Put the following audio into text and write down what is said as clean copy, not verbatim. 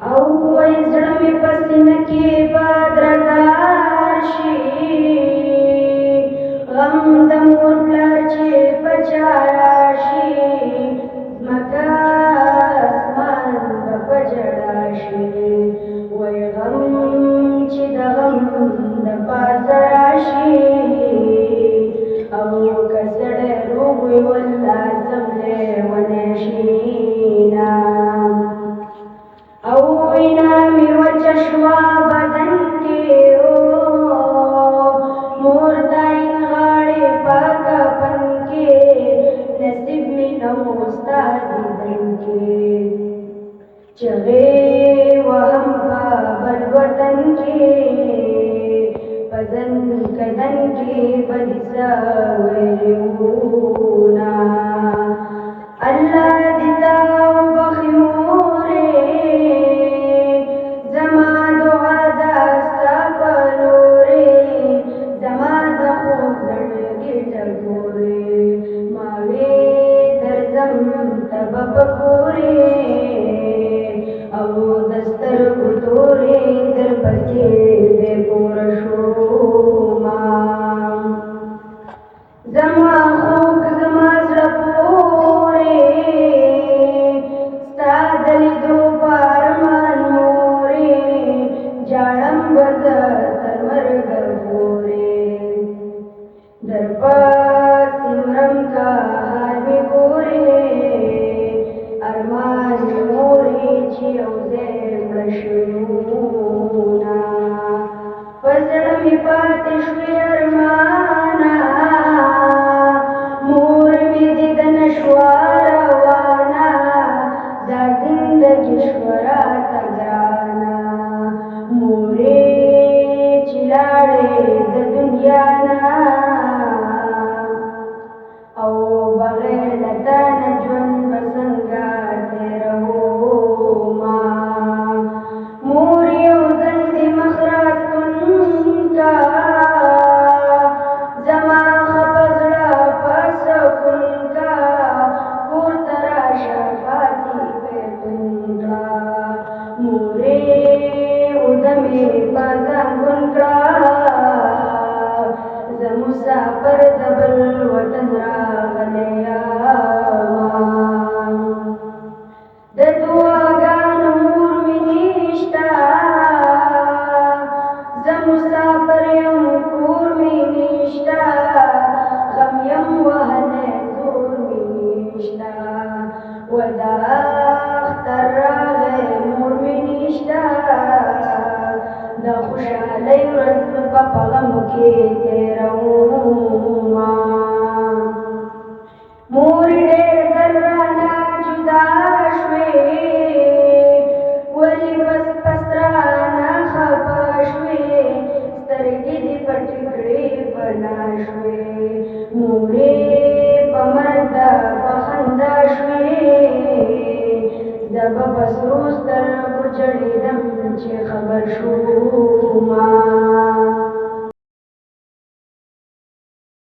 او وای زړه مې په سینه کې بدرزار شي غم د مور پلار چې په چا راشي ځمکه اسمان به په ژړا شي وای غم چې د غم د پاسه راشي او که سړی روغ وي والله څملی ونې شي او وینا مې وچه شوه بدن کې مور داین غاړې په کفن کې نصیب مې نه و ستا دیدن کې چغې وهم په بل وطن کې په ځن کدن کې به دې څه ویلي وونه الله دې تا وبخي او دستر کتوري در پسې بے پور شوما زما خوږ زما زړه پورې ستا د لیدو په ارمان مورې جاړم به زه تر مرګه پورې در پسې مرم که حال مې ګورې ارمان مورې چې یو ځای مړه شوونه په زړه مې پاتې شوې ارمانه مور مې دې د نه شوه روانه دا زندګي شوه راته ګرانه مورې چې لاړې د دنیا نه او بغیر له تا نه ژوند به څنګه تېرومه مور یو ځل دې مخ راستون کا زما خفه زړه په سکون کا کور ته راشه پاتې بیتون کړه مورې اوده مې په زنګون کړه زه مسافر د بل وطن راغلی یم د دعاګانو مور مې نشته زه مسافر یم کور مې نشته غم یم وهلی زور مې نشته ودا اختر راغی مور مې نشته د خوشحالۍ ورځ به په غمو کې تېرومه مور ډېر زر رانه جدا شوې ولې بس پس رانه خفه شوې سترګې دې پټې کړې فنا شوې مورې په مرګ په خندا شوې زه به په سرو سترګو ژړېدم چې خبر شومه